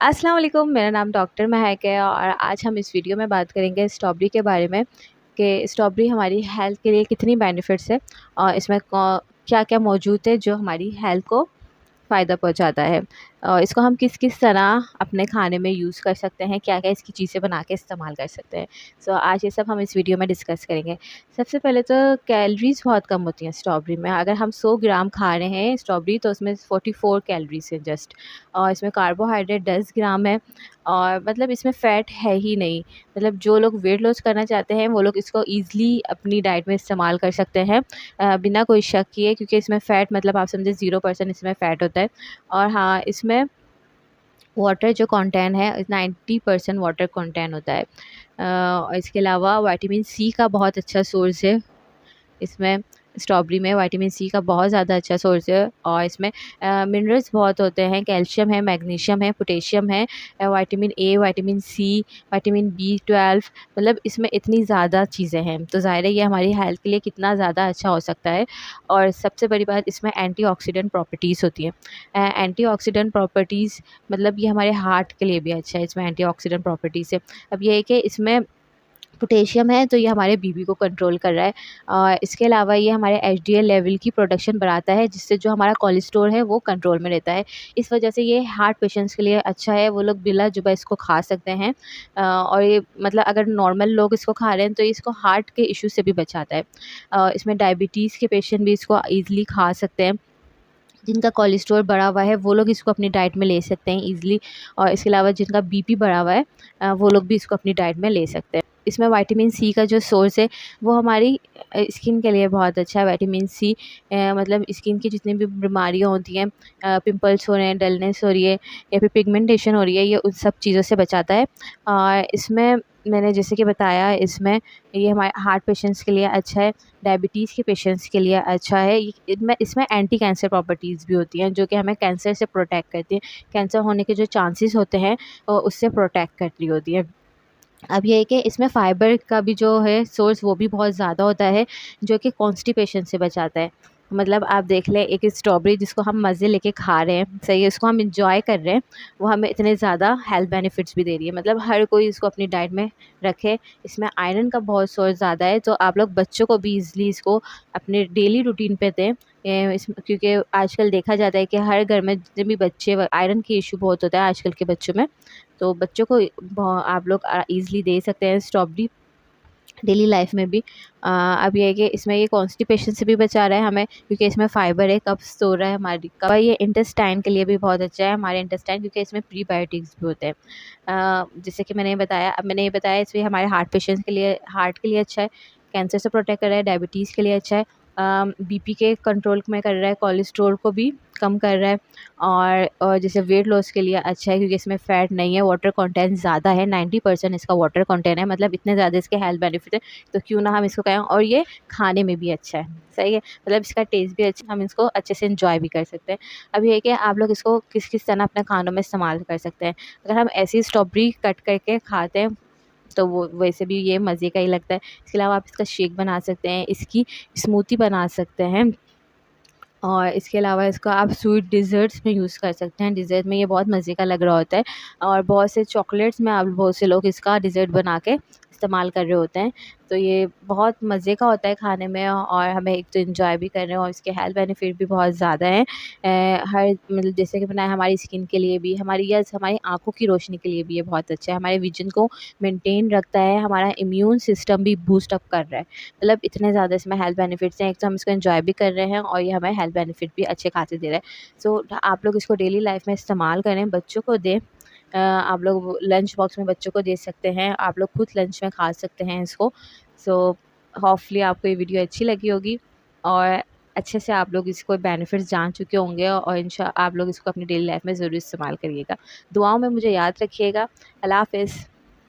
अस्सलाम वालेकुम, मेरा नाम डॉक्टर महक है और आज हम इस वीडियो में बात करेंगे स्ट्रॉबेरी के बारे में कि स्ट्रॉबेरी हमारी हेल्थ के लिए कितनी बेनिफिट्स है और इसमें क्या-क्या मौजूद है जो हमारी हेल्थ को फ़ायदा पहुँचाता है। इसको हम किस-किस तरह अपने खाने में यूज़ कर सकते हैं, क्या-क्या इसकी चीज़ें बना के इस्तेमाल कर सकते हैं। सो आज ये सब हम इस वीडियो में डिस्कस करेंगे। सबसे पहले तो कैलोरीज़ बहुत कम होती हैं स्ट्रॉबेरी में। अगर हम 100 ग्राम खा रहे हैं स्ट्रॉबेरी तो उसमें 44 कैलोरीज़ हैं जस्ट, और इसमें कार्बोहाइड्रेट 10 ग्राम है और मतलब इसमें फ़ैट है ही नहीं। मतलब जो लोग वेट लॉस करना चाहते हैं वो लोग इसको ईज़िली अपनी डाइट में इस्तेमाल कर सकते हैं बिना कोई शक किए, क्योंकि इसमें फ़ैट मतलब आप समझे 0% इसमें फ़ैट होता है। और हाँ, इसमें वाटर जो कंटेंट है 90% वाटर कंटेंट होता है। और इसके अलावा विटामिन सी का बहुत अच्छा सोर्स है इसमें। स्ट्रॉबेरी में विटामिन सी का बहुत ज़्यादा अच्छा सोर्स है और इसमें मिनरल्स बहुत होते हैं, कैल्शियम है, मैग्नीशियम है, पोटेशियम है, vitamin A, vitamin C, vitamin B 12। मतलब इसमें इतनी ज़्यादा चीज़ें हैं, तो ज़ाहिर है ये हमारी हेल्थ के लिए कितना ज़्यादा अच्छा हो सकता है। और सबसे बड़ी बात, इसमें एंटीऑक्सीडेंट प्रॉपर्टीज़ होती हैं। एंटीऑक्सीडेंट प्रॉपर्टीज़ मतलब ये हमारे हार्ट के लिए भी अच्छा है, इसमें एंटीऑक्सीडेंट प्रॉपर्टीज़ है। अब ये है कि इसमें पोटेशियम है तो ये हमारे बीपी को कंट्रोल कर रहा है। और इसके अलावा ये हमारे एचडीएल लेवल की प्रोडक्शन बढ़ाता है, जिससे जो हमारा कोलेस्ट्रॉल है वो कंट्रोल में रहता है। इस वजह से ये हार्ट पेशेंट्स के लिए अच्छा है, वो लोग बिला जुबा इसको खा सकते हैं। और ये मतलब अगर नॉर्मल लोग इसको खा रहे हैं तो इसको हार्ट के इश्यू से भी बचाता है। इसमें डायबिटीज़ के पेशेंट भी इसको ईज़िली खा सकते हैं। जिनका कोलेस्ट्रॉल बढ़ा हुआ है वो लोग इसको अपनी डाइट में ले सकते हैं ईज़िली। और इसके अलावा जिनका बीपी बढ़ा हुआ है वो लोग भी इसको अपनी डाइट में ले सकते हैं। इसमें विटामिन सी का जो सोर्स है वो हमारी स्किन के लिए बहुत अच्छा है। विटामिन सी मतलब स्किन की जितनी भी बीमारियाँ होती हैं, पिंपल्स हो रहे हैं, डलनेस हो रही है या फिर पिगमेंटेशन हो रही है, ये उन सब चीज़ों से बचाता है। और इसमें मैंने जैसे कि बताया, इसमें ये हमारे हार्ट पेशेंट्स के लिए अच्छा है, डायबिटीज़ के पेशेंट्स के लिए अच्छा है। ये इसमें एंटी कैंसर प्रॉपर्टीज़ भी होती हैं जो कि हमें कैंसर से प्रोटेक्ट करती हैं। कैंसर होने के जो चांसेस होते हैं उससे प्रोटेक्ट करती होती है। अब ये है कि इसमें फ़ाइबर का भी जो है सोर्स वो भी बहुत ज़्यादा होता है, जो कि कॉन्स्टिपेशन से बचाता है। मतलब आप देख लें, एक स्ट्रॉबेरी जिसको हम मज़े लेके खा रहे हैं, सही है, इसको हम एन्जॉय कर रहे हैं, वो हमें इतने ज़्यादा हेल्थ बेनिफिट्स भी दे रही है। मतलब हर कोई इसको अपनी डाइट में रखे। इसमें आयरन का बहुत सोर्स ज़्यादा है, तो आप लोग बच्चों को भी ईज़िली इसको अपने डेली रूटीन पे दें। क्योंकि आजकल देखा जाता है कि हर घर में जितने भी बच्चे आयरन की इश्यू बहुत होता है आजकल के बच्चों में, तो बच्चों को आप लोग ईज़िली दे सकते हैं स्ट्रॉबेरी डेली लाइफ में भी। अब ये है कि इसमें ये कॉन्स्टिपेशन से भी बचा रहा है हमें, क्योंकि इसमें फ़ाइबर है, कब्ज़ तोड़ रहा है हमारी कब। ये इंटेस्टाइन के लिए भी बहुत अच्छा है, हमारे इंटेस्टाइन, क्योंकि इसमें प्रीबायोटिक्स भी होते हैं। जैसे कि मैंने ये बताया, इसमें हमारे हार्ट पेशेंट्स के लिए, हार्ट के लिए अच्छा है, कैंसर से प्रोटेक्ट कर रहा है, डायबिटीज़ के लिए अच्छा है, बीपी के कंट्रोल में कर रहा है, कोलेस्ट्रॉल को भी कम कर रहा है। और जैसे वेट लॉस के लिए अच्छा है, क्योंकि इसमें फ़ैट नहीं है, वाटर कंटेंट ज़्यादा है, 90% इसका वाटर कंटेंट है। मतलब इतने ज़्यादा इसके हेल्थ बेनिफिट है, तो क्यों ना हम इसको खाएँ। और ये खाने में भी अच्छा है, सही है, मतलब इसका टेस्ट भी अच्छा है, हम इसको अच्छे से एन्जॉय भी कर सकते हैं। अब ये है कि आप लोग इसको किस-किस तरह अपने खानों में इस्तेमाल कर सकते हैं। अगर हम ऐसी स्ट्रॉबेरी कट करके खाते हैं तो वो वैसे भी ये मज़े का ही लगता है। इसके अलावा आप इसका शेक बना सकते हैं, इसकी स्मूदी बना सकते हैं। और इसके अलावा इसको आप स्वीट डिज़र्ट्स में यूज़ कर सकते हैं। डिज़र्ट में ये बहुत मज़े का लग रहा होता है। और बहुत से चॉकलेट्स में आप बहुत से लोग इसका डिज़र्ट बना के इस्तेमाल कर रहे होते हैं। तो ये बहुत मज़े का होता है खाने में, और हमें एक तो एन्जॉय भी कर रहे हैं और इसके हेल्थ बेनिफिट भी बहुत ज़्यादा हैं। हर मतलब जैसे कि बनाया, हमारी स्किन के लिए भी, हमारी आँखों की रोशनी के लिए भी ये बहुत अच्छा है। हमारे विज़न को मेंटेन रखता है, हमारा इम्यून सिस्टम भी बूस्ट अप कर रहा है। मतलब इतने ज़्यादा इसमें हेल्थ बेनिफिट्स हैं। एक तो हम इसको एन्जॉय भी कर रहे हैं और ये हमें हेल्थ बेनिफिट भी अच्छे खासे दे रहा है। सो आप लोग इसको डेली लाइफ में इस्तेमाल करें, बच्चों को दें। आप लोग लंच बॉक्स में बच्चों को दे सकते हैं, आप लोग खुद लंच में खा सकते हैं इसको। सो होपफुली आपको ये वीडियो अच्छी लगी होगी और अच्छे से आप लोग इसको बेनिफिट्स जान चुके होंगे, और आप लोग इसको अपनी डेली लाइफ में ज़रूर इस्तेमाल करिएगा। दुआओं में मुझे याद रखिएगा। अल्लाह हाफ़िज़।